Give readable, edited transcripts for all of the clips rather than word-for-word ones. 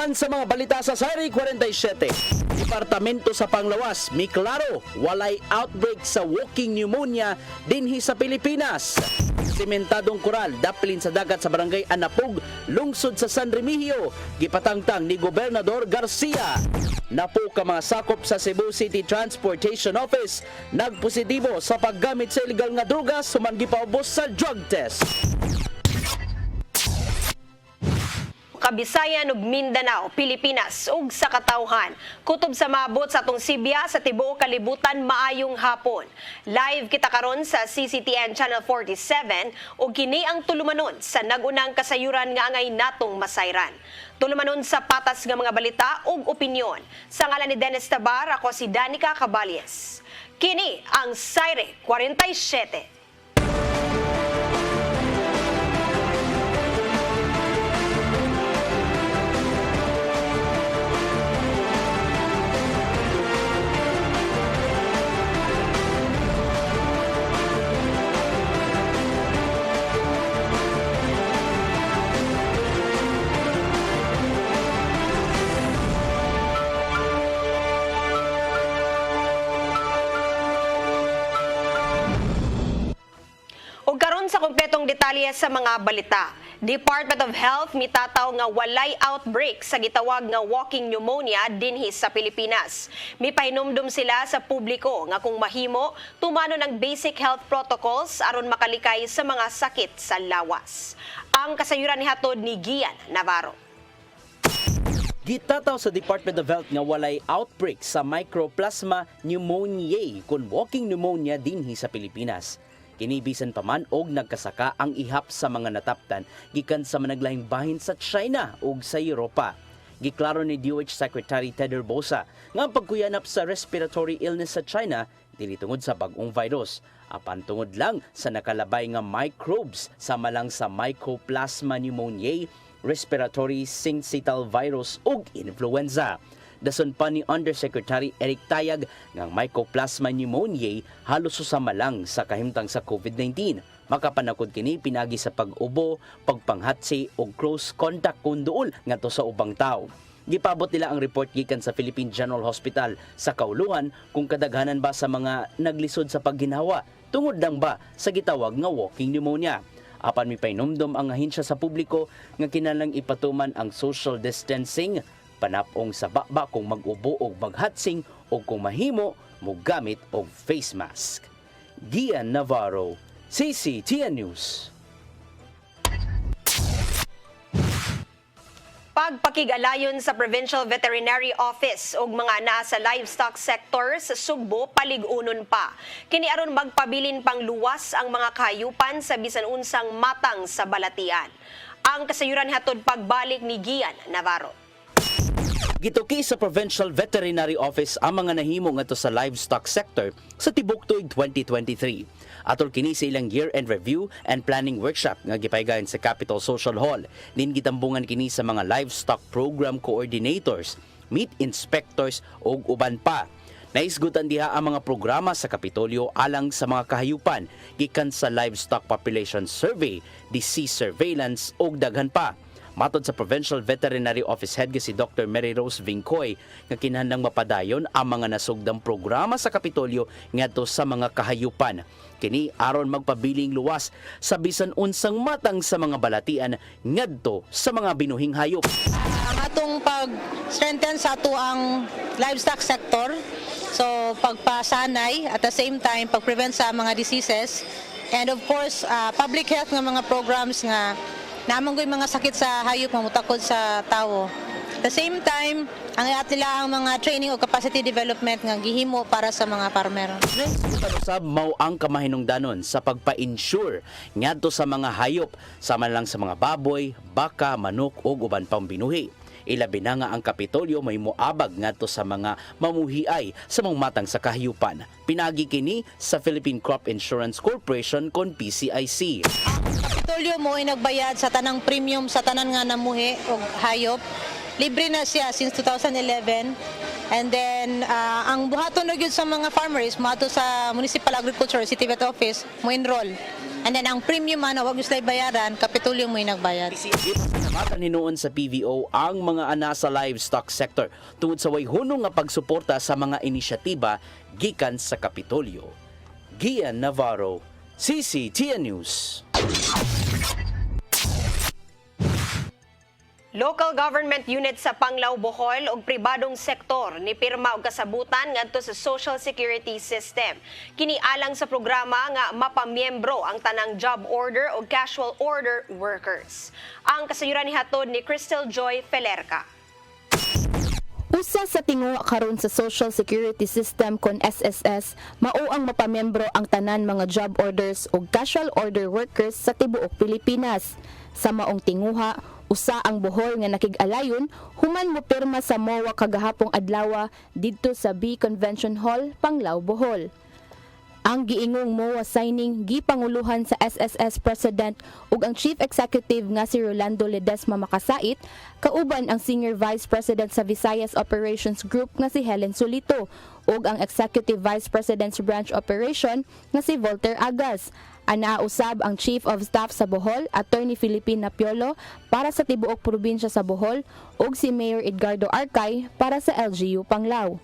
Uban sa mga balita sa Sari 47. Departamento sa Panglawas, miklaro, walay outbreak sa walking pneumonia dinhi sa Pilipinas. Sementadong koral daplin sa dagat sa barangay Anapug, lungsod sa San Remigio, gipatangtang ni Gobernador Garcia. Napo ka mga sakop sa Cebu City Transportation Office nagpositibo sa paggamit sa illegal nga drogas human gipaubos sa drug test. Kabisayan ug Mindanao, Pilipinas ug sa katawhan. Kutob sa maabot sa atong Sibya sa tibuok kalibutan maayong hapon. Live kita karon sa CCTN Channel 47 ug kini ang tulumanon sa nagunang kasayuran nga angay natong masayran. Tulumanon sa patas nga mga balita ug opinyon. Sa ngalan ni Dennis Tabar, ako si Danica Caballes. Kini ang Sari 47. Karon sa kumpletong detalye sa mga balita. Department of Health mitataw nga walay outbreak sa gitawag nga walking pneumonia dinhi sa Pilipinas. Mipahinumdum sila sa publiko nga kung mahimo tumanon ang basic health protocols aron makalikay sa mga sakit sa lawas. Ang kasayuran nihatod ni Gian Navarro. Gitataw sa Department of Health nga walay outbreak sa Mycoplasma pneumoniae kun walking pneumonia dinhi sa Pilipinas. Kinibisan pa man og nagkasaka ang ihap sa mga nataptan gikan sa managlahing bahin sa China ug sa Europa. Giklaro ni DOH Secretary Ted Herbosa nga ang pagkuyanap sa respiratory illness sa China dili tungod sa bag-ong virus, apan tungod lang sa nakalabay nga microbes sama lang sa Mycoplasma pneumoniae, respiratory syncytial virus ug influenza. Dason pa ni Undersecretary Eric Tayag nga Mycoplasma pneumoniae halos susama lang sa kahimtang sa COVID-19. Makapanakod kini pinagi sa pag-ubo, pagpanghatsi o close contact kun duol ngadto sa ubang tawo. Gipabot nila ang report gikan sa Philippine General Hospital sa kauluhan kung kadaghanan ba sa mga naglisod sa pagginhawa tungod lang ba sa gitawag nga walking pneumonia. Apan mipainumdom ang ahensya sa publiko nga kinahanglang ipatuman ang social distancing, panapong sa bakba kung mag-ubo o maghatsing o kung mahimo mogamit og face mask. Gian Navarro, CCTN News. Pagpakigalayon sa Provincial Veterinary Office ug mga nasa livestock sector sa Sugbo paligunon pa. Kini aron magpabilin pang luwas ang mga kahayupan sa bisan unsang matang sa balatian. Ang kasayuran hatod pagbalik ni Gian Navarro. Gituki sa Provincial Veterinary Office ang mga nahimo ngadto sa livestock sector sa tibuok tuig 2023. Atol kini sa ilang year-end review and planning workshop nga gipaygayon sa Capitol Social Hall. Din gitambungan kini sa mga livestock program coordinators, meat inspectors ug uban pa. Naisgutan diha ang mga programa sa Kapitolyo alang sa mga kahayupan gikan sa livestock population survey, disease surveillance ug daghan pa. Matod sa Provincial Veterinary Office Head si Dr. Mary Rose Vincoy nga kinahanglang mapadayon ang mga nasugdang programa sa Kapitolyo ngadto sa mga kahayupan. Kini aron magpabiling luwas sa bisan unsang matang sa mga balatian ngadto sa mga binuhing hayop. Ang atong pag-strengthen sa ato ang livestock sector, so pagpasanay at the same time pag-prevent sa mga diseases, and of course public health nga mga programs nga naman mga sakit sa hayop mamutakod sa tao. At the same time, ang nila ang mga training o capacity development nga gihimo para sa mga farmer. Usab mao ang kamahinungdanon sa pagpa-insure ngadto sa mga hayop sama lang sa mga baboy, baka, manok ug uban pang binuhi. Ilabi na nga ang Kapitolyo may moabag ngadto sa mga mamuhiay sa mga matang sa kahayupan. Pinagi kini sa Philippine Crop Insurance Corporation kon PCIC. Kapitolyo mo ay nagbayad sa tanang premium sa tanan nga namuhi o hayop. Libre na siya since 2011. And then, ang buhaton na yun sa mga farmers, mato sa Municipal Agriculture City Vet Office, mo enroll. And then ang premium wag nyo sila bayaran, Kapitolyo mo yung nagbayad. Pasalamatan hinuon sa PVO ang mga ana sa livestock sector tungod sa way hunong nga pagsuporta sa mga inisyatiba gikan sa Kapitolyo. Gian Navarro, CCTN News. Local government unit sa Panglao, Bohol ug pribadong sektor ni pirma og kasabutan ngadto sa Social Security System. Kini alang sa programa nga mapamiyembro ang tanang job order o casual order workers. Ang kasayuran ni hatod ni Crystal Joy Felerca. Usa sa tinguha karon sa Social Security System kon SSS, mao ang mapamembro ang tanan mga job orders o casual order workers sa tibuok Pilipinas. Sa maong tinguha, usa ang Bohol nga nakig-alayon human mo pirma sa MOA kagahapong adlaw didto sa B Convention Hall, Panglao, Bohol. Ang giingong MOA signing gipanguluhan sa SSS President ug ang Chief Executive nga si Rolando Ledesma Makasait, kauban ang Senior Vice President sa Visayas Operations Group nga si Helen Solito ug ang Executive Vice President sa Branch Operation nga si Volter Agas. Ana usab ang Chief of Staff sa Bohol, Attorney Philippine Napiolo para sa tibuok probinsya sa Bohol ug si Mayor Edgardo Arcay para sa LGU Panglao.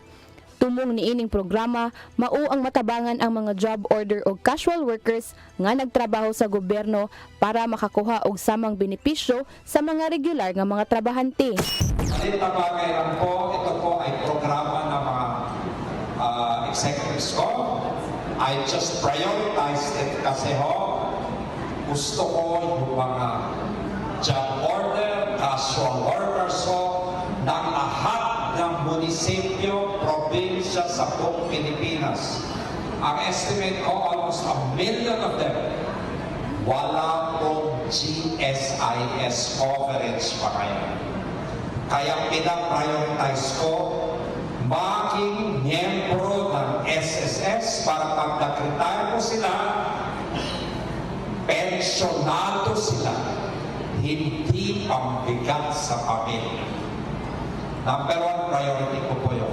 Tumong niining programa, mao ang matabangan ang mga job order o casual workers nga nagtrabaho sa gobyerno para makakuha og samang benepisyo sa mga regular nga mga trabahante. Malita bagay lang po, ito po ay programa ng mga executives ko. I just prioritized it kasi gusto ko yung mga job order, casual workers ng lahat ng munisipyo, probinsya sa buong Pilipinas. Ang estimate ko, almost 1 million of them, wala pong GSIS coverage pa ngayon. Kaya pinaprioritize ko maging miyembro ng SSS para pag nag-retire po sila, pensyonado sila, hindi pambigat sa pamilya. Number 1 priority ko po yun.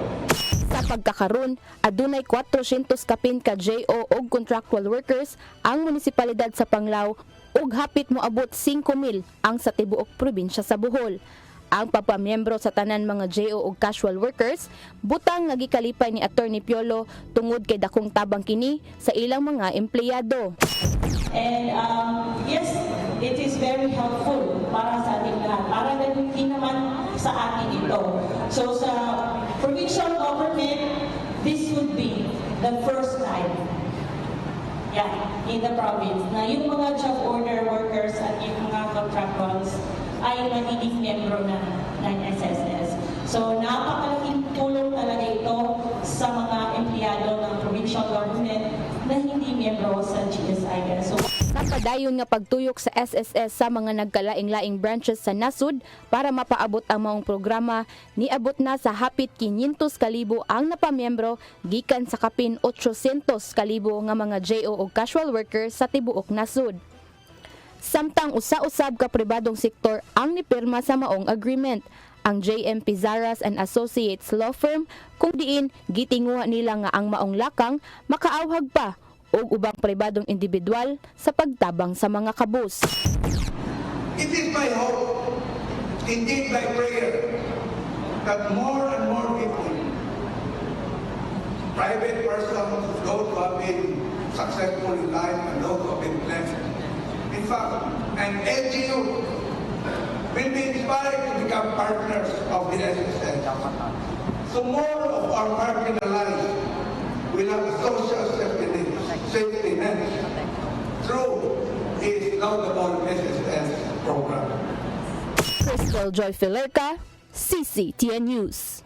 Sa pagkakaroon, adunay 400 kapin ka JO o contractual workers ang munisipalidad sa Panglao ug hapit moabot 5,000 ang sa tibuok probinsya sa Bohol. Ang papamiyembro sa tanan mga JO o casual workers, butang nga gikalipay ni Attorney Piolo tungod kay dakong tabang kini sa ilang mga empleyado. And yes, it is very helpful para sa ating lahat. Para din naman sa atin ito. So sa provincial government, this would be the first time in the province na yung mga job order workers at yung mga contractuals ay magiging membro ng SSS. So napakalaking tulong talaga ito sa mga empleyado ng provincial government na hindi membro sa GSIS. So, Napadayon nga pagtuyok sa SSS sa mga nagkalaing-laing branches sa nasud para mapaabot ang maong programa, niabot na sa hapit 500,000 ang napamiyembro gikan sa kapin 800,000 nga mga JO o casual workers sa tibuok nasud. Samtang usa-usab ka pribadong sektor ang nipirma sa maong agreement, ang JM Pizarras and Associates Law Firm, kung diin gitinguha nila nga ang maong lakang makaawhag pa o ubang pribadong individual sa pagtabang sa mga kabus. It is my hope, indeed my prayer, that more and more people, private persons, those who have been successful in life and those who have been blessed, in fact, an LGU will be inspired to become partners of the SSS. So more of our marginalized will have a social safety net through his laudable SSS program. Crystal Joy Felerca, CCTN News.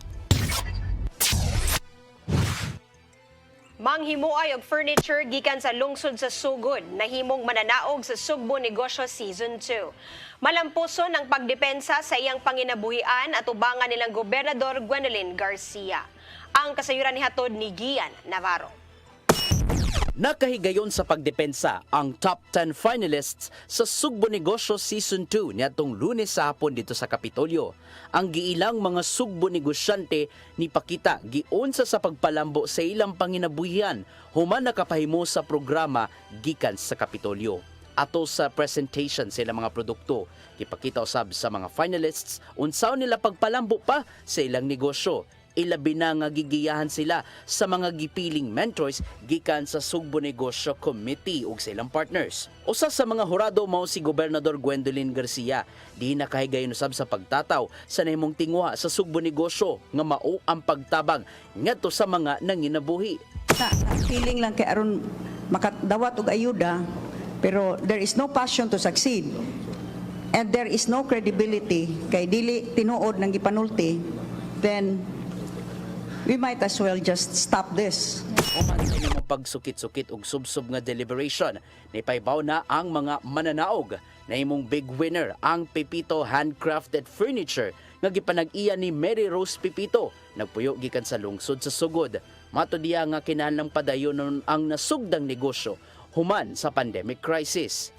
Manghimuay og furniture gikan sa lungsod sa Sugod, nahimong mananaog sa Sugbo Negosyo Season 2. Malampuson ang pagdepensa sa iyang panginabuhian at ubangan nilang Gobernador Gwendolyn Garcia. Ang kasayuran ni hatod ni Gian Navarro. Nakahigayon sa pagdepensa ang top 10 finalists sa Sugbo Negosyo Season 2 niadtong Lunes sa hapon dito sa Kapitolyo. Ang giilang mga Sugbo negosyante ni pakita giunsa sa pagpalambo sa ilang panginabuhian human nakapahimo sa programa gikan sa Kapitolyo. Ato sa presentation sa ilang mga produkto, gipakita usab sa mga finalists unsaon nila pagpalambo pa sa ilang negosyo. Ilabi na nga gigiyahan sila sa mga gipiling mentors gikan sa Sugbo Negosyo Committee ug sa ilang partners. Usa sa mga hurado mao si Gobernador Gwendolyn Garcia. Di nakahigayon usab sa pagtataw sa nahimong tingwa sa Sugbo Negosyo nga mao ang pagtabang ngadto sa mga nanginabuhi. Feeling lang kay aron makadawat og ayuda, pero there is no passion to succeed. And there is no credibility kay dili tinuod ng gipanulti, then we might as well just stop this. Uman sa inyong pagsukit-sukit og subsub nga deliberation, nipaybaw na ang mga mananaog. Nahimong big winner ang Pepito Handcrafted Furniture nga gipanag-iya ni Mary Rose Pepito. Nagpuyo gikan sa lungsod sa Sugod. Mato diya nga kinahanglang padayon ang nasugdang negosyo human sa pandemic crisis.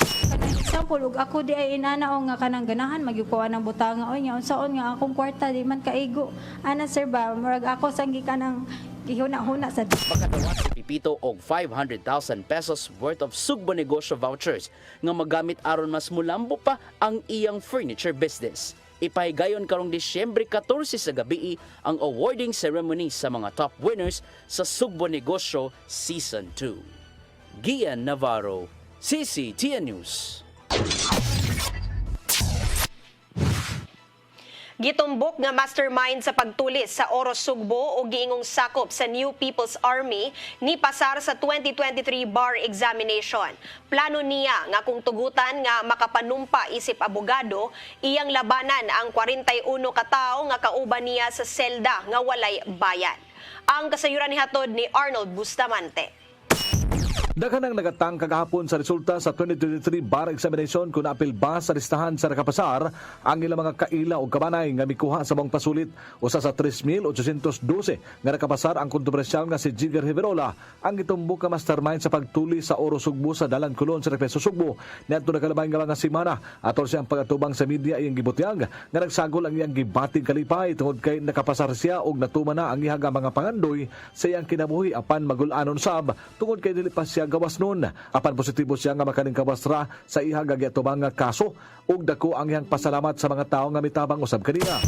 Example, ug ako di ay inanao nga kanang ganahan magyukuan ng butanga oy nya unsaon nga akong kwarta di man kaigo. Ana sir ba murag ako sang gikanang gihuna-huna sa Makadawat si Pipito og 500,000 pesos worth of Sugbo Negosyo vouchers nga magamit aron mas mulambo pa ang iyang furniture business. Ipahigayon karong Disyembre 14 sa gabi ang awarding ceremony sa mga top winners sa Sugbo Negosyo Season 2. Gian Navarro, CCTN News. Gitumbok nga mastermind sa pagtulis sa Oros Sugbo o giingong sakop sa New People's Army ni pasar sa 2023 bar examination. Plano niya nga kung tugutan nga makapanumpa isip abogado, iyang labanan ang 41 katao nga kauban niya sa selda nga walay bayad. Ang kasayuran ni hatod ni Arnold Bustamante. Daghan ang nagatang kagahapon sa resulta sa 2023 bar examination kung naapil ba sa listahan sa nakapasar ang ilang mga kaila o kabanay nga mikuha sa mong pasulit. Usa sa 3,812 nga nakapasar ang kontrobersyal nga si Jigger Riverola ang gitumbok ka mastermind sa pagtuli sa Oro Sugbo sa Dalan Kulon sa Repeso Sugbo. Niadto nakalabay nga mga semana atol siyang pagatubang sa media iyang gibutyag nga nagsagol ang iyang gibating kalipay tungod kay nakapasar siya og natuma na ang iyang mga pangandoy sa iyang kinabuhi apan magul-anon sab tungod kay dili pa siya gawas nun. Apan positibo siya nga makaning kawasra sa ihang gagyatubang nga kaso ug dako ang iyang pasalamat sa mga tao nga mitabang usab kanina.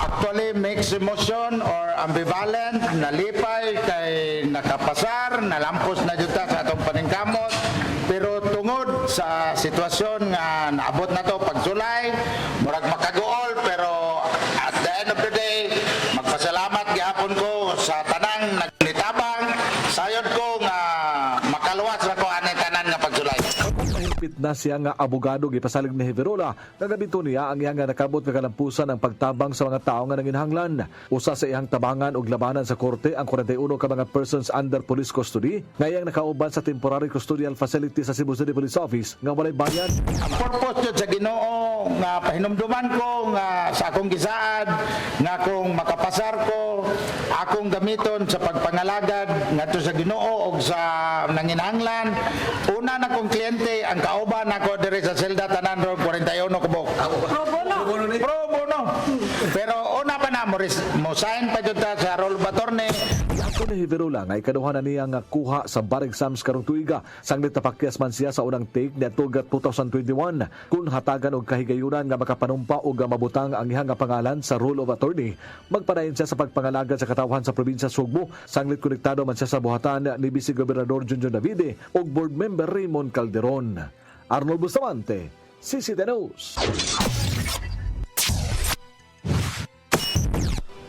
Actually mixed emotion or ambivalent, nalipay kay nakapasar, nalampos na juta sa atong paningkamot. Pero tungod sa sitwasyon nga naabot na to pagsulay, murag makagool, pero at the end of the day, magpasalamat gihapon ko sa tanang nagnitabang, sayod ko nga makaluwas na ko ani tanan nga pagsulay. Mahigpit na siya nga abogado gipasalig ni Riverola nga gabito niya ang iyang nga nakabot nga kalampusan ang pagtabang sa mga tao nga nanginhanglan. Usa sa iyang tabangan og labanan sa korte ang 41 ka mga persons under police custody nga iyang nakauban sa temporary custodial facility sa Cebu City Police Office nga walay bayad. Ang purpose jud sa Ginoo nga pahinumduman ko nga sa akong gisaad nga kung makapasar ko akong gamiton sa pagpangalagad ngadto sa Ginoo og sa nanginhanglan. Una na kong kliyente ang kauban ako diri sa selda tanan ro 41 kubok. Pro bono. Pro bono. Pero una pa na mo sign pa jud ta sa roll of attorney. Ako ni Riverola nga ikaduha na niya nga kuha sa bar exams karong tuiga. Sanglit napakyas man siya sa unang take niadto 2021 kun hatagan og kahigayunan nga makapanumpa og mabutang ang iyang pangalan sa roll of attorney. Magpadayon siya sa pagpangalagad sa katawhan sa probinsya Sugbo. Sanglit konektado man siya sa buhatan ni Vice Gobernador Junjun Davide ug board member Raymond Calderon. Arnold Bustamante, CCTN News.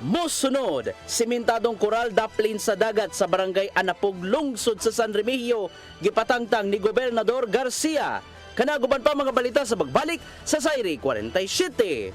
Mosunod, simentadong koral daplin sa dagat sa barangay Anapog, lungsod sa San Remigio, gipatangtang ni Gobernador Garcia. Kanaguban pa mga balita sa pagbalik sa Sayri 47.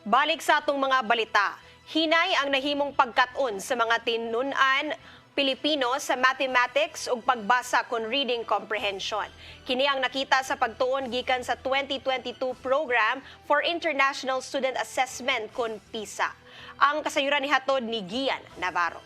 Balik sa atong mga balita. Hinay ang nahimong pagkat-on sa mga tinunan Pilipino sa mathematics ug pagbasa kon reading comprehension. Kini ang nakita sa pagtuon gikan sa 2022 Program for International Student Assessment kon PISA. Ang kasayuran ni hatod ni Gian Navarro.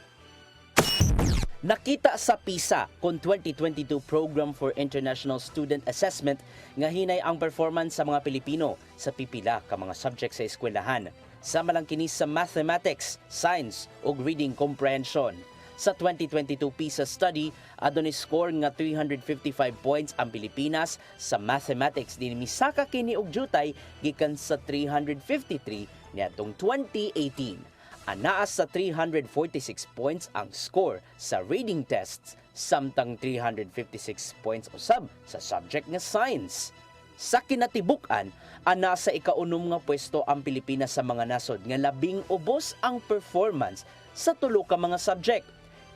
Nakita sa PISA kon 2022 Program for International Student Assessment nga hinay ang performance sa mga Pilipino sa pipila ka mga subject sa eskwelahan. Sama lang kini sa mathematics, science ug reading comprehension. Sa 2022 PISA study, adunay score nga 355 points ang Pilipinas sa mathematics din misaka kini og jutay gikan sa 353 niadtong 2018. Anaa sa 346 points ang score sa reading tests, samtang 356 points usab sa subject nga science. Sa kinatibuk-an, ana sa ikaunom nga pwesto ang Pilipinas sa mga nasod nga labing ubos ang performance sa tulo ka mga subject.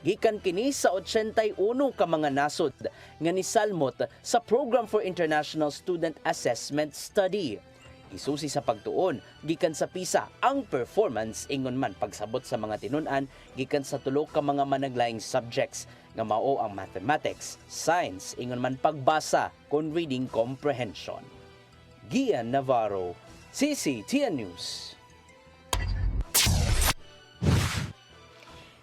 Gikan kini sa 81 ka mga nasod nga nisalmot sa Program for International Student Assessment Study. Isusi sa pagtuon gikan sa PISA ang performance ingon man pagsabot sa mga tinun-an gikan sa tulo ka mga managlaing subjects nga mao ang mathematics, science ingon man pagbasa kon reading comprehension. Gian Navarro, CCTN News.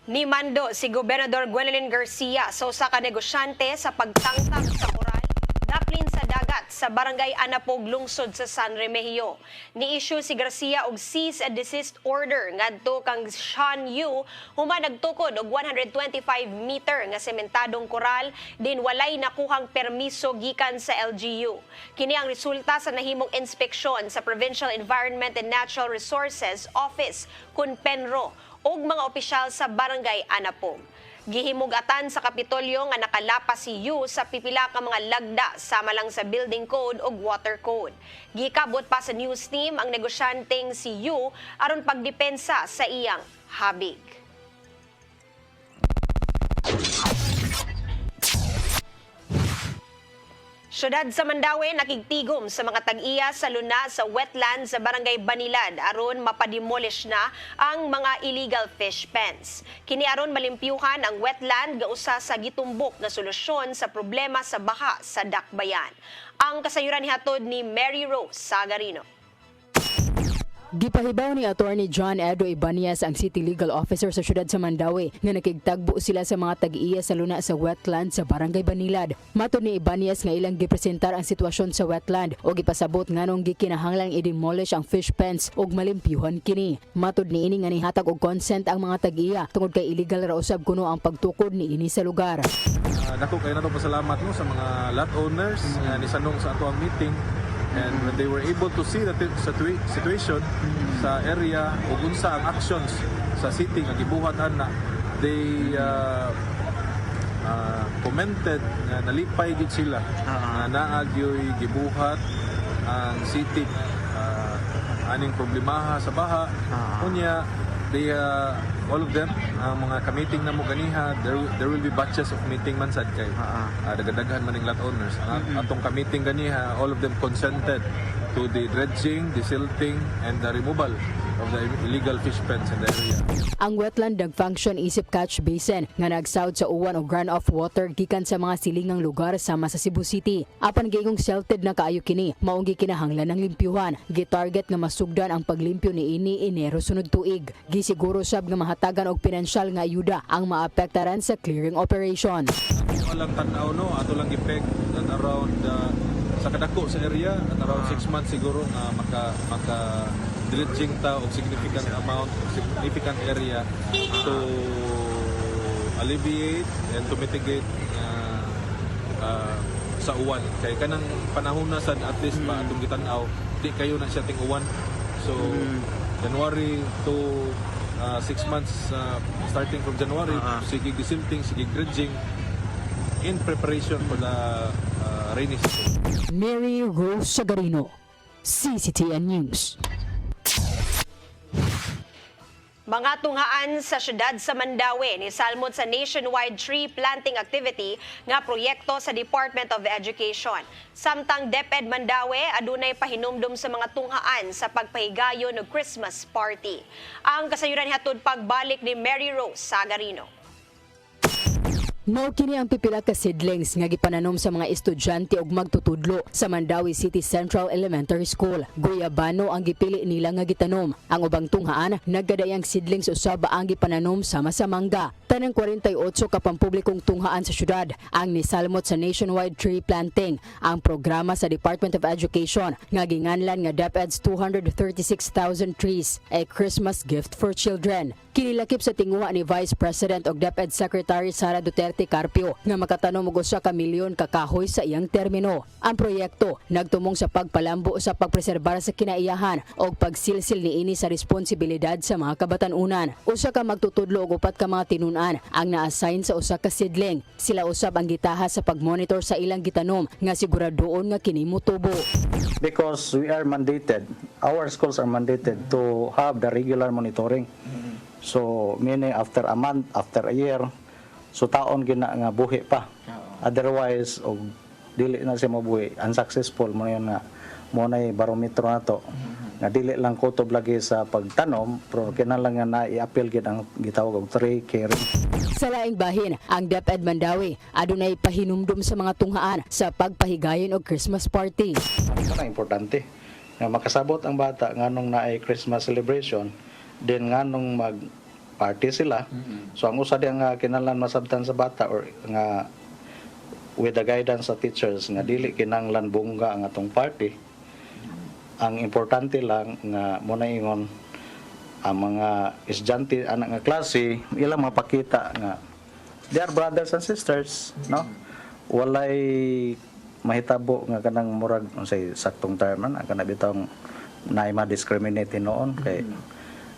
Nimando si Gobernador Gwendolyn Garcia sa usa ka negosyante sa pagtangtang sa koral naplin sa dagat sa Barangay Anapog, lungsod sa San Remigio. Ni-issue si Garcia og cease and desist order ngadto kang Sean Yu human nagtukod og 125 meter nga sementadong koral din walay nakuhang permiso gikan sa LGU. Kini ang resulta sa nahimong inspeksyon sa Provincial Environment and Natural Resources Office kun Penro ug mga opisyal sa Barangay Anapog. Gihimugatan sa Kapitolyo nga nakalapas si Yu sa pipila ka mga lagda sama lang sa building code ug water code. Gikabot pa sa news team ang negosyanteng si Yu aron pagdepensa sa iyang habig. Syudad sa Mandaue nakigtigom sa mga tag-iya sa luna sa wetland sa Barangay Banilad aron mapademolish na ang mga illegal fish pens. Kini aron malimpyuhan ang wetland nga usa sa gitumbok na solusyon sa problema sa baha sa Dakbayan. Ang kasayuran ni hatod ni Mary Rose Sagarino. Gipahibaw ni Attorney John Edo Ibanez ang City Legal Officer sa siyudad sa Mandaue nga nakigtagbo sila sa mga tag-iya sa luna sa wetland sa Barangay Banilad. Matod ni Ibanez nga ilang gipresentar ang sitwasyon sa wetland o gipasabot nganong gikinahanglang i-demolish ang fish pens ug malimpyuhan kini. Matod ni ini nga nihatag og consent ang mga tag-iya tungod kay illegal ra usab kuno ang pagtukod ni ini sa lugar. Dako kay nato pasalamat mo sa mga lot owners nga nisanong sa ato ang meeting. And when they were able to see the situation sa area ug unsa ang actions sa city nga gibuhat ana, they commented nga nalipay gid sila nga naagyoy gibuhat ang city aning problemaha sa baha. Unya they all of them mga ka-meeting na mo ganiha, there will be batches of meeting man sad kay dagadaghan man ning lot owners. Atong ka-meeting ganiha, all of them consented to the dredging, the silting and the removal of the illegal fish pens in the area. Ang wetland nag-function isip catch basin nga nagsawd sa uwan o runoff water gikan sa mga silingang lugar sama sa Cebu City. Apan gayong sheltered na kaayo kini, maong gikinahanglan ng limpyuhan. Gitarget nga masugdan ang paglimpyo ni ini Enero sunod tuig. Gisiguro sab nga mahatagan og pinansyal nga ayuda ang maapektaran sa clearing operation. Walang tanaw no, ato lang gipeg that around sa kadako sa area at around 6 months siguro nga maka dredging ta og significant area to alleviate and to mitigate sa uwan. Kay kanang panahon na sad at least ba atong gitan-aw, di kayo na siya ting uwan. So January to 6 months starting from January, sige gisilting, sige dredging in preparation for the rainy season. Mary Rose Sagarino, CCTN News. Mga tunghaan sa siyudad sa Mandaue ni salmot sa nationwide tree planting activity nga proyekto sa Department of Education. Samtang DepEd Mandaue adunay pahinumdum sa mga tunghaan sa pagpahigayon ng Christmas party. Ang kasayuran hatod pagbalik ni Mary Rose Sagarino. Mao kini ang pipila ka seedlings nga gipananom sa mga estudyante ug magtutudlo sa Mandawi City Central Elementary School. Guyabano ang gipili nila nga gitanom. Ang ubang tunghaan naggadayang seedlings usab ang gipananom sama sa mangga. Tanang 48 ka pampublikong tunghaan sa syudad ang nisalmot sa nationwide tree planting. Ang programa sa Department of Education nga ginganlan nga DepEd's 236,000 trees, a Christmas gift for children. Kinilakip sa tinguha ni Vice President og DepEd Secretary Sara Duterte Carpio nga makatanom og 1 ka milyon ka kahoy sa iyang termino. Ang proyekto nagtumong sa pagpalambo sa pagpreserbar sa kinaiyahan og pagsilsil niini sa responsibilidad sa mga kabatanunan. Usa ka magtutudlo og 4 ka mga tinunan ang na-assign sa usa ka seedling. Sila usab ang gitaha sa pagmonitor sa ilang gitanom nga siguradoon nga kini motubo. Because we are mandated, our schools are mandated to have the regular monitoring. So meaning after a month, after a year, so taon gina nga buhi pa. Otherwise og dili na siya mabuhi, unsuccessful mo yun nga mo nay barometro nato. Nga dili lang kutob lagi sa pagtanom, pero kinahanglan nga na i-appeal gid ang gitawag og tree caring. Sa laing bahin, ang DepEd Mandawi adunay pahinumdum sa mga tunghaan sa pagpahigayon og Christmas party. Ano importante nga makasabot ang bata nganong naay Christmas celebration, din nganong mag-party sila. So ang usa diang kinahanglan masabtan sa bata or nga with the guidance of teachers nga dili kinahanglan bungga ang atong party. Ang importante lang nga muna ingon ang mga estudyante anak nga klase ilang mapakita nga they are brothers and sisters, no? Walay mahitabo nga kanang murag unsay saktong term na kana bitong naay ma-discriminate noon kay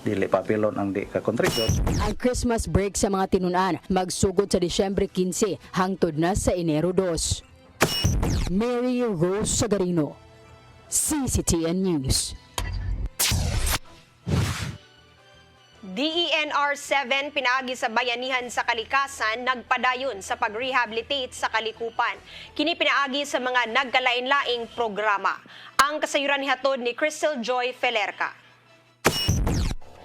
dili papilon ang di ka contribute. Ang Christmas break sa mga tinunan magsugod sa Disyembre 15 hangtod na sa Enero 2. Mary Rose Sagarino, CCTN News. DENR 7 pinaagi sa bayanihan sa kalikasan nagpadayon sa pag-rehabilitate sa kalikupan. Kini pinaagi sa mga nagkalain-laing programa. Ang kasayuran nihatod ni Crystal Joy Felerca.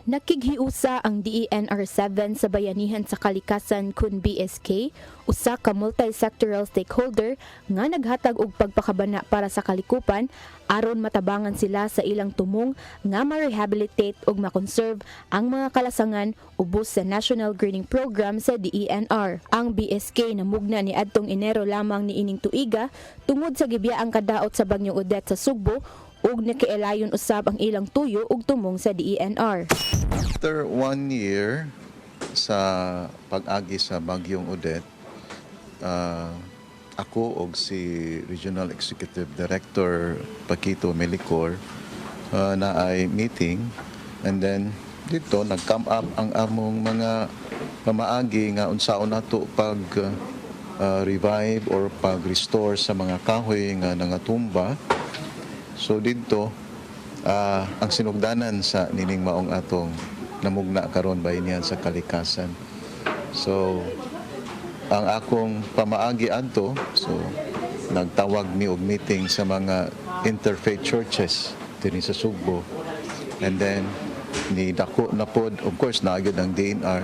Nakighiusa ang DENR 7 sa bayanihan sa kalikasan kun BSK, usa ka multi-sectoral stakeholder nga naghatag og pagpakabana para sa kalikupan aron matabangan sila sa ilang tumong nga ma-rehabilitate ug ma-conserve ang mga kalasangan ubos sa National Greening Program sa DENR. Ang BSK namugna ni adtong Enero lamang niining tuiga tungod sa gibiyaang kadaot sa Bagyong Odette sa Sugbo ug nakielayon usab ang ilang tuyo ug tumong sa DENR. After 1 year sa pag-agi sa Bagyong Odette, ako og si Regional Executive Director Paquito Melicor na ay meeting, and then dito nag-come up ang among mga pamaagi nga unsaon nato pag revive or pag-restore sa mga kahoy nga nangatumba. So dito ang sinugdanan sa nining maong atong namugna karon bayanihan sa kalikasan. So ang akong pamaagi adto, so nagtawag mi og meeting sa mga interfaith churches dinhi sa Sugbo, and then ni dako na pod, of course naagid ang DNR,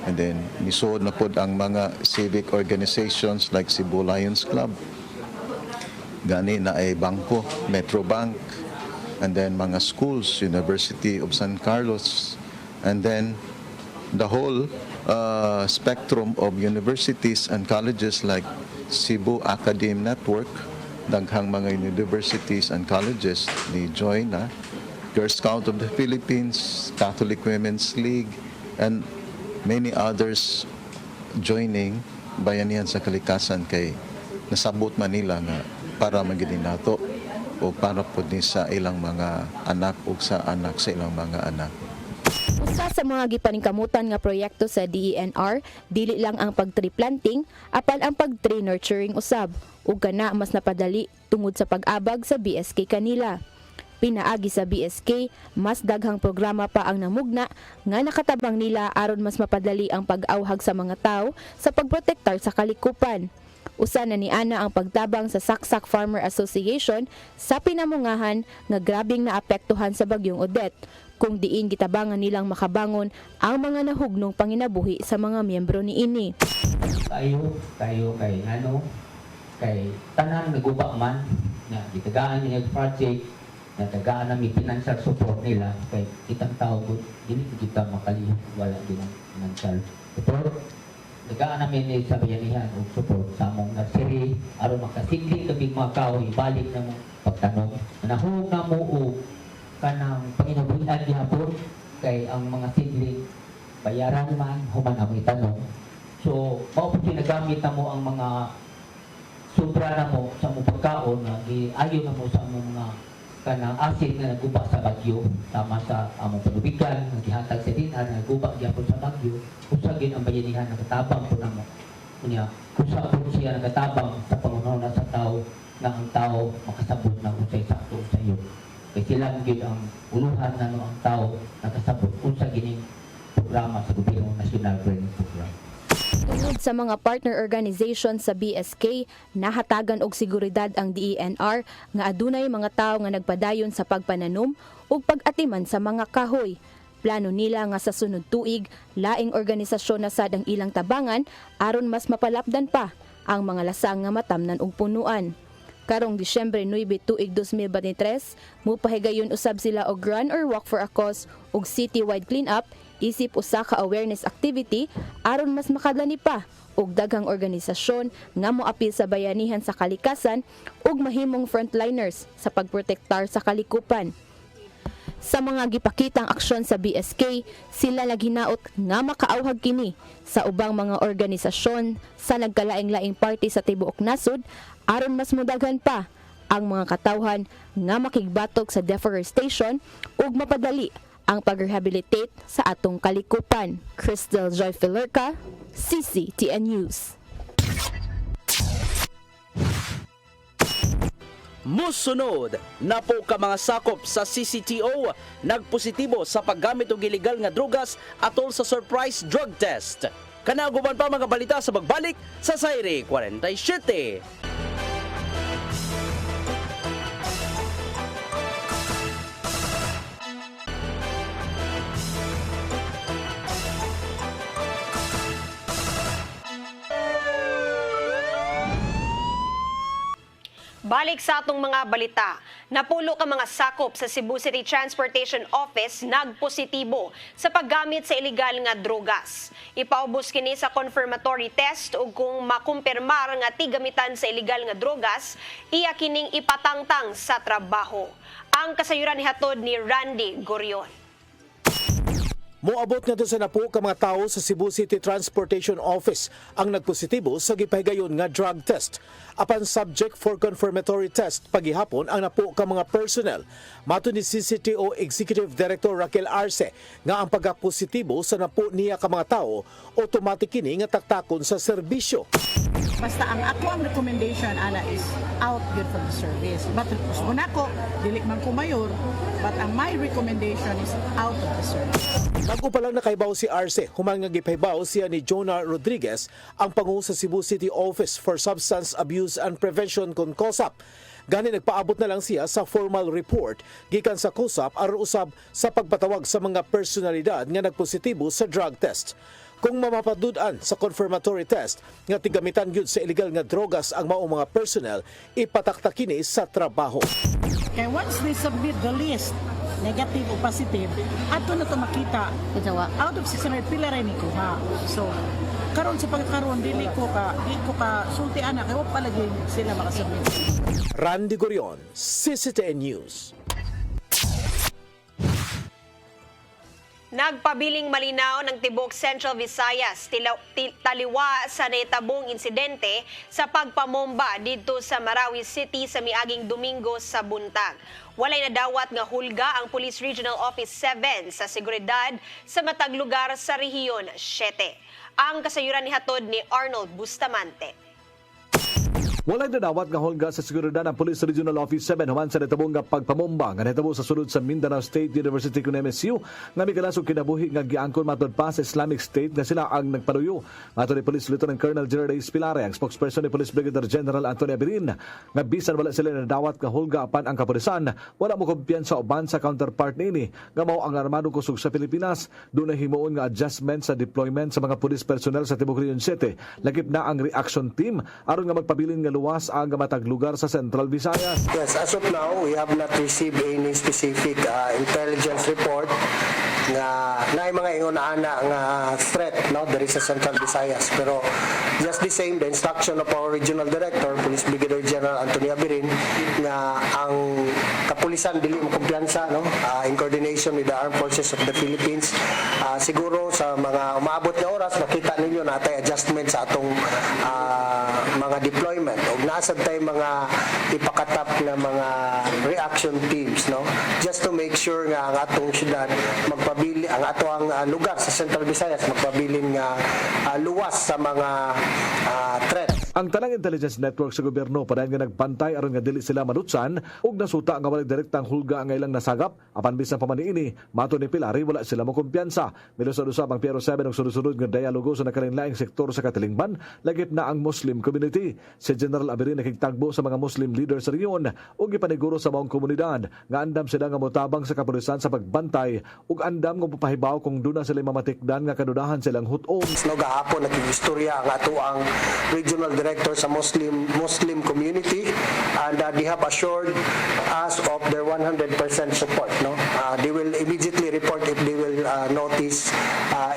and then nisuod na pod ang mga civic organizations like Cebu Lions Club, gani na ay bangko, Metro Bank, and then mga schools, University of San Carlos, and then the whole spectrum of universities and colleges like Cebu Academe Network, daghang mga universities and colleges ni join na, Girl Scout of the Philippines, Catholic Women's League, and many others joining bayanihan sa kalikasan kay nasabot Manila nga para magiging nato o para po din sa ilang mga anak o sa anak sa ilang mga anak. Usa sa mga gipaningkamutan nga proyekto sa DENR, dili lang ang pag-tree planting, apan ang pag-tree nurturing usab, ug kana mas napadali tungod sa pag-abag sa BSK kanila. Pinaagi sa BSK, mas daghang programa pa ang namugna nga nakatabang nila aron mas mapadali ang pag-awhag sa mga tao sa pagprotektar sa kalikupan. Usa na ni ana ang pagtabang sa Saksak Farmer Association sa pinamungahan nga grabing naapektuhan sa Bagyong Odette, kung diin gitabangan nilang makabangon ang mga nahugnong panginabuhi sa mga miyembro niini. kaayo kayo kay kay tanan naguba man na gitagaan niya project na tagaan namin financial support nila kay kitang tao po dili kita makalihok wala din ang financial support tagaan namin sa bayanihan og support sa among nursery aron makasigli kami mga kahoy balik na mo pagtanong nahug na mo og kanang panginabuhian gihapon kay ang mga sidling bayaran man human ang itanong so mao po ginagamit na mo ang mga sobra na mo sa mong pagkaon na ayo na mo sa among mga kanang asid na naguba sa bagyo tama sa among panubigan ang gihatag sa dinar na naguba gyapon sa bagyo usagin ang bayanihan nakatabang po namo unya kusa po siya nakatabang sa pangunaw na sa tao na ang tao makasabot na unsay sakto sa iyo kay sila gyud ang uluhan na ang tao nakasabot unsa gining programa sa gobyerno nasyonal training program. Tungod sa mga partner organization sa BSK, nahatagan og seguridad ang DENR nga adunay mga tawo nga nagpadayon sa pagpananom ug pag-atiman sa mga kahoy. Plano nila nga sa sunod tuig, laing organisasyon na sad ang ilang tabangan aron mas mapalapdan pa ang mga lasang nga matamnan og punuan. Karong Disyembre 9 tuig 2023, mupahigayon usab sila og Run or Walk for a Cause ug citywide cleanup isip usa ka awareness activity aron mas makadlani pa og daghang organisasyon nga moapil sa bayanihan sa kalikasan ug mahimong frontliners sa pagprotektar sa kalikupan. Sa mga gipakitang aksyon sa BSK, sila naghinaot nga makaawhag kini sa ubang mga organisasyon sa nagkalaing-laing party sa tibuok nasod aron mas mudaghan pa ang mga katawhan nga makigbatok sa deforestation ug mapadali ang pag-rehabilitate sa atong kalikupan. Crystal Joy Filerca, CCTN News. Musunod, napo ka mga sakop sa CCTO nagpositibo sa paggamit og illegal nga drugas atol sa surprise drug test. Kanaguban pa mga balita sa pagbalik sa Sayre 47. Balik sa atong mga balita, napulo ka mga sakop sa Cebu City Transportation Office nagpositibo sa paggamit sa illegal nga drogas. Ipaubos kini sa confirmatory test ug kung makumpirmar nga tigamitan sa illegal nga drogas, iya kining ipatangtang sa trabaho. Ang kasayuran nihatod ni Randy Gorion. Moabot nga doon sa napo ka mga tao sa Cebu City Transportation Office ang nagpositibo sa gipahigayon nga drug test. Apan subject for confirmatory test pagihapon ang napo ka mga personnel. Mato ni CCTO Executive Director Raquel Arce nga ang pagkapositibo sa napo niya ka mga tao automatic kini nga taktakon sa serbisyo. Basta ang ako ang recommendation ana is out good for the service. But kung ako, dili man ko mayor, but ang my recommendation is out of the service. Bago pa lang nakaibaw si Arce, human nga gipahibaw siya ni Jonah Rodriguez, ang pangulo sa Cebu City Office for Substance Abuse and Prevention kon COSAP. Gani nagpaabot na lang siya sa formal report gikan sa COSAP aron usab sa pagpatawag sa mga personalidad nga nagpositibo sa drug test. Kung mamapadud-an sa confirmatory test nga tigamitan gyud sa illegal nga drogas ang mao mga personnel, ipataktak kini sa trabaho. Kaya once they submit the list, negative o positive, ato na to makita out of 600 pila rin ko ha. So karon sa pagkaron di ko ka sulti ana kay wa palagi sila makasubmit. Randy Gorion, CCTN News. Nagpabiling malinaw ng Tibok Central Visayas taliwa sa nahitabong insidente sa pagpamomba dito sa Marawi City sa miaging Domingo sa buntag. Walay nadawat nga hulga ang Police Regional Office 7 sa seguridad sa matag lugar sa rehiyon 7. Ang kasayuran ni hatod ni Arnold Bustamante. Walay nadawat nga hulga sa seguridad ng Police Regional Office 7 human sa natabong nga pagpamomba nga nahitabo sa sulod sa Mindanao State University kun MSU nga mikalasog kinabuhi nga giangkon matud pa sa Islamic State nga sila ang nagpaluyo. Ato ni Police Lieutenant Colonel Gerard A. Spilare, ang spokesperson ni Police Brigadier General Antonio Abirin, nga bisan wala sila nadawat nga hulga apan ang kapulisan, wala mo kumpiyansa uban sa counterpart niini nga mao ang armadong kusog sa Pilipinas. Doon na himuon nga adjustment sa deployment sa mga police personnel sa Tibuok Region City. Lakip na ang reaction team aron nga magpabilin nga luwas ang matag lugar sa Central Visayas. Yes, as of now, we have not received any specific intelligence report nga na mga ingon-ana nga threat there is sa Central Visayas. Pero just the same, the instruction of our Regional Director, Police Brigadier General Antonio Abirin, nga ang kapulisan dili mo kumpiyansa in coordination with the Armed Forces of the Philippines. Siguro sa mga umabot na oras, makita ninyo na atay adjustment sa atong mga deployment. O nasad tayo mga ipakatap na mga reaction teams, just to make sure nga ang atong syudad magpabili, ang atong lugar sa Central Visayas magpabilin nga luwas sa mga threat. Ang tanang intelligence network sa gobyerno padayon nga nagbantay aron nga dili sila malutsan ug nasuta nga walay direktang hulga ang ilang nasagap apan bisan pa man niini mato ni Pilari wala sila mo kumpiyansa. Milusad-usab ang Piero 7 og sunod-sunod nga dialogo sa nakalinlaing sektor sa Katilingban lagip na ang Muslim community. Si General Abirin nakigtagbo sa mga Muslim leaders sa rehiyon ug gipaniguro sa maong komunidad nga andam sila nga motabang sa kapulisan sa pagbantay ug andam nga papahibaw kung duna sila mamatikdan nga kadudahan silang hutom. Gahapon nakigistorya ang ato ang Regional Director sa Muslim community and they have assured us of their 100% support. They will immediately report if they will notice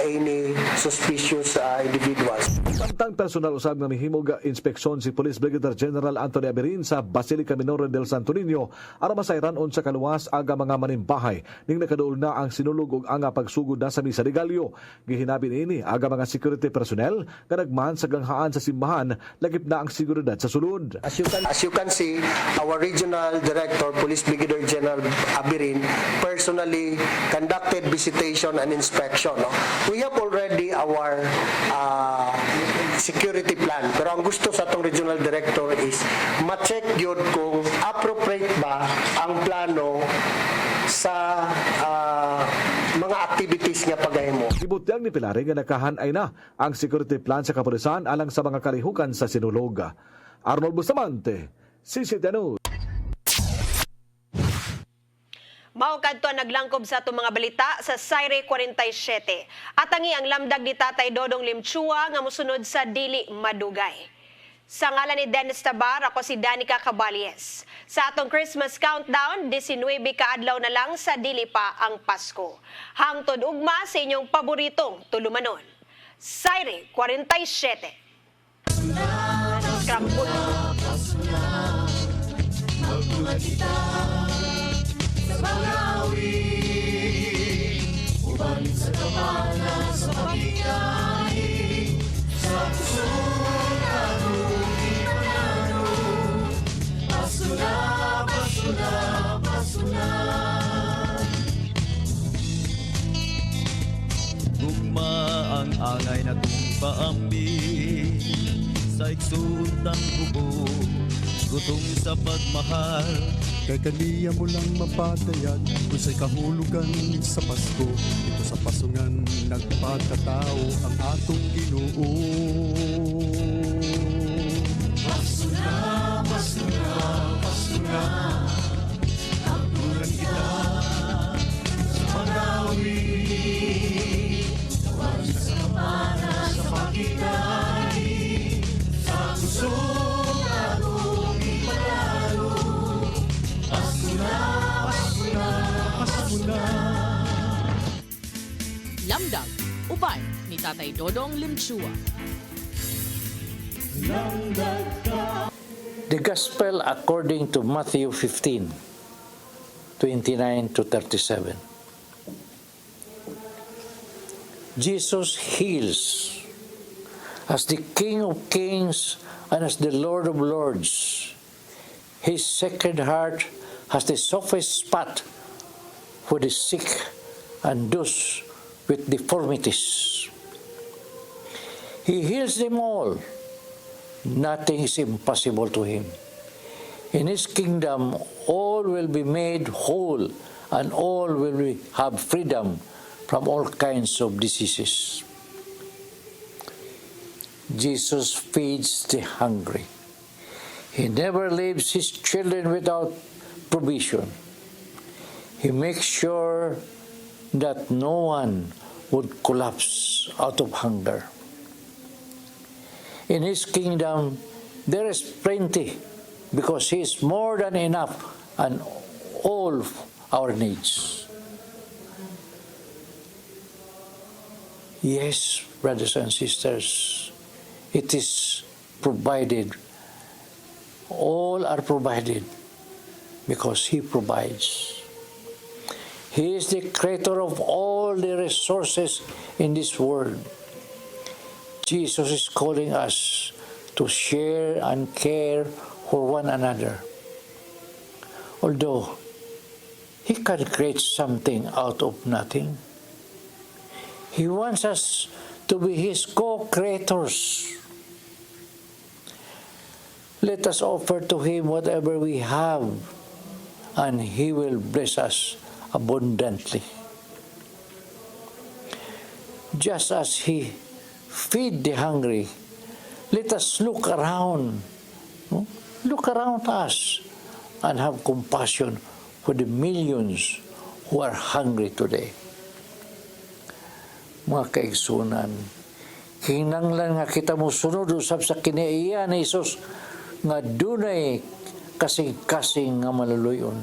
any suspicious individuals. Samtang personal usab nga mihimog inspeksyon si Police Brigadier General Antonio Abirin sa Basilica Minor del Santo Niño aron masayran-on sa kaluwas aga mga manimbahay ning nakaduol na ang sinulog ug ang pagsugod na sa misa de Gallo. Gihinabi niini aga mga security personnel nga nagmahan sa ganghaan sa simbahan lagip na ang seguridad sa sulod. As you can see, our Regional Director, Police Brigadier General Abirin, personally conducted visitation and inspection. We have already our security plan. Pero ang gusto sa atong Regional Director is ma-check yun kung appropriate ba ang plano sa mga activities nga pagahimo. Gibutyag ni Pilari nga nakahanay na ang security plan sa kapulisan alang sa mga kalihukan sa sinulog. Arnold Bustamante, CCTV News. Mao kadto naglangkob sa atong mga balita sa Sayre 47. At tangi ang lamdag ni Tatay Dodong Limchua nga mosunod sa dili madugay. Sa ngalan ni Dennis Tabar, ako si Danica Caballes. Sa atong Christmas countdown, 19 kaadlaw na lang sa dili pa ang Pasko. Hangtod ugma sa inyong paboritong tulumanon. Sayre 47. Scramble. Uban sa kamana sa pagkikay sa puso na lumipanano Pasuna, pasuna, pasuna Gugma ang angay na tumpaambi sa iksuntang bubo Gutom sa pagmahal kay kaniya mo lang mapatayag kung sa'y kahulugan sa Pasko. Ito sa pasungan nagpagkatao ang atong Ginoo. Pasuna, pasuna, pasuna Hagpunan kita sa pag-awi Tawag sa kamana sa pagkikay Sa puso Lamdag, uban ni Tatay Dodong Limchua. The Gospel according to Matthew 15, 29 to 37. Jesus heals as the King of Kings and as the Lord of Lords. His Sacred Heart has the softest spot for the sick and those with deformities. He heals them all Nothing is impossible to him. In his kingdom, all will be made whole and all will have freedom from all kinds of diseases. Jesus feeds the hungry. He never leaves his children without provision. He makes sure that no one would collapse out of hunger. In his kingdom, there is plenty because he is more than enough and all our needs. Yes, brothers and sisters, it is provided. All are provided because he provides. He is the creator of all the resources in this world. Jesus is calling us to share and care for one another. Although he can create something out of nothing, he wants us to be his co-creators. Let us offer to him whatever we have, and he will bless us abundantly. Just as he feed the hungry, let us look around us and have compassion for the millions who are hungry today. Mga kaigsunan, kinahanglan nga kita mo sunod usab sa kinaiya ni Hesus nga dunay kasing-kasing nga maluluyon.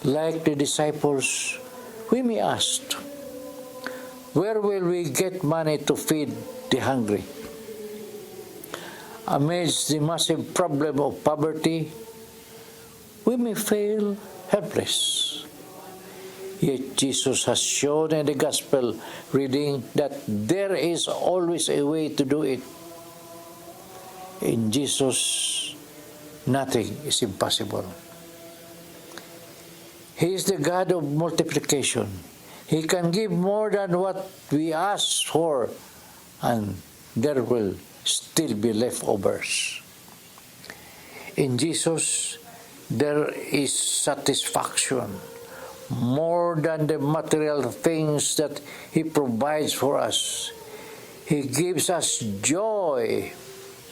Like the disciples, we may ask, where will we get money to feed the hungry? Amidst the massive problem of poverty, we may feel helpless. Yet Jesus has shown in the gospel reading that there is always a way to do it. In Jesus, nothing is impossible. He is the God of multiplication. He can give more than what we ask for, and there will still be leftovers. In Jesus, there is satisfaction, more than the material things that he provides for us. He gives us joy,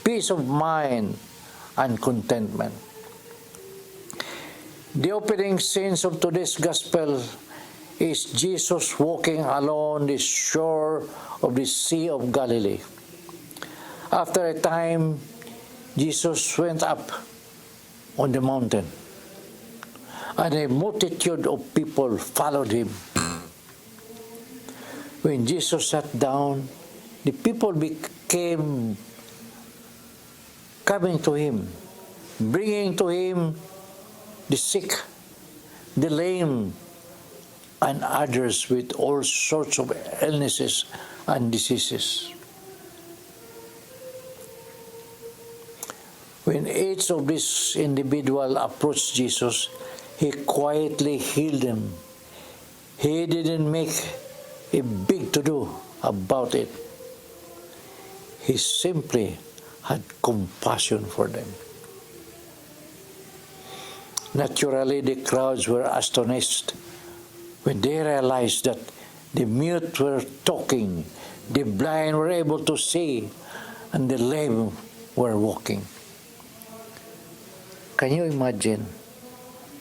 peace of mind, and contentment. The opening scenes of today's gospel is Jesus walking along the shore of the Sea of Galilee. After a time, Jesus went up on the mountain, and a multitude of people followed him. When Jesus sat down, the people became coming to him, bringing to him the sick, the lame, and others with all sorts of illnesses and diseases. When each of these individuals approached Jesus, he quietly healed them. He didn't make a big to-do about it. He simply had compassion for them. Naturally, the crowds were astonished when they realized that the mute were talking, the blind were able to see, and the lame were walking. Can you imagine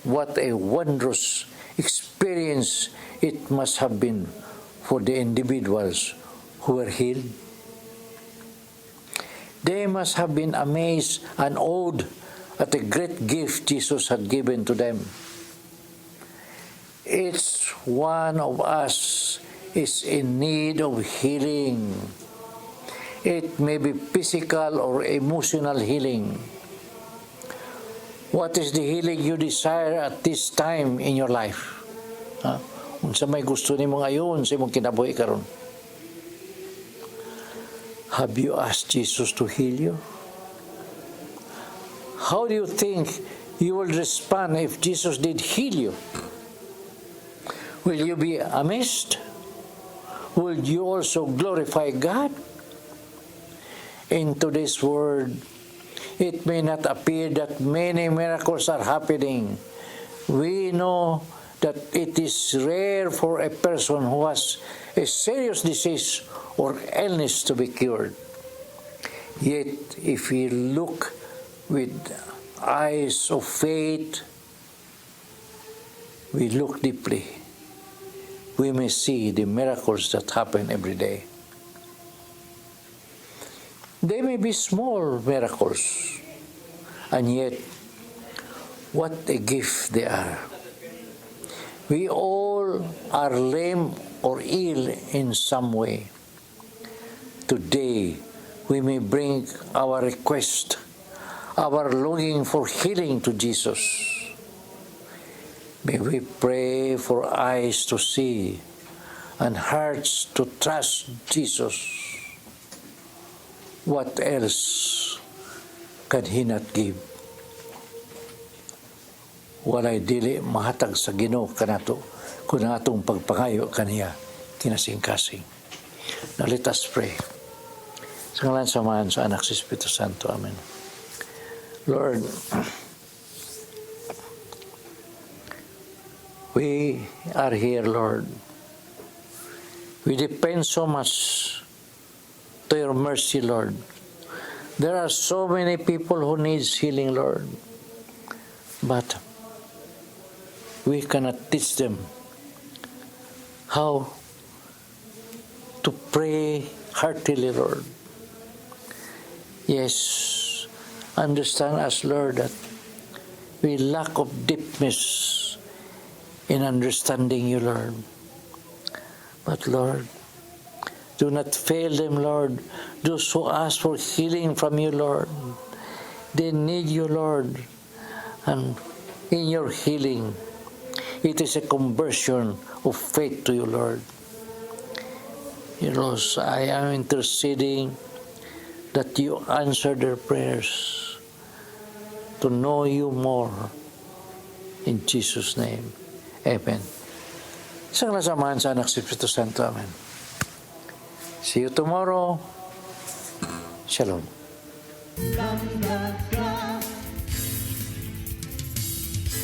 what a wondrous experience it must have been for the individuals who were healed? They must have been amazed and awed at the great gift Jesus had given to them. Each one of us is in need of healing. It may be physical or emotional healing. What is the healing you desire at this time in your life? Unsa may gusto nimo ngayon sa imong kinabuhi karon? Have you asked Jesus to heal you? How do you think you will respond if Jesus did heal you? Will you be amazed? Will you also glorify God? into this world, it may not appear that many miracles are happening. We know that it is rare for a person who has a serious disease or illness to be cured. Yet, if we look with eyes of faith, we look deeply, we may see the miracles that happen every day. They may be small miracles, and yet, what a gift they are. We all are lame or ill in some way. Today, we may bring our request, our longing for healing to Jesus. May we pray for eyes to see and hearts to trust Jesus. What else can He not give? Walay dili mahatag sa Ginoo kanato kung atong pagpangayo kaniya kinasing-kasing. Now let us pray. Sa ngalan samahan sa Anak sa Espiritu Santo. Amen. Lord, we are here, Lord. We depend so much to your mercy, Lord. There are so many people who need healing, Lord. But we cannot teach them how to pray heartily, Lord. Yes, understand us, Lord, that we lack of deepness in understanding you, Lord. But, Lord, do not fail them, Lord. Those who ask for healing from you, Lord, they need you, Lord. And in your healing, it is a conversion of faith to you, Lord. You know, I am interceding that you answer their prayers to know you more. In Jesus' name, amen. Isang nasamahan sa Anak sa Espiritu Santo, amen. See you tomorrow. Shalom.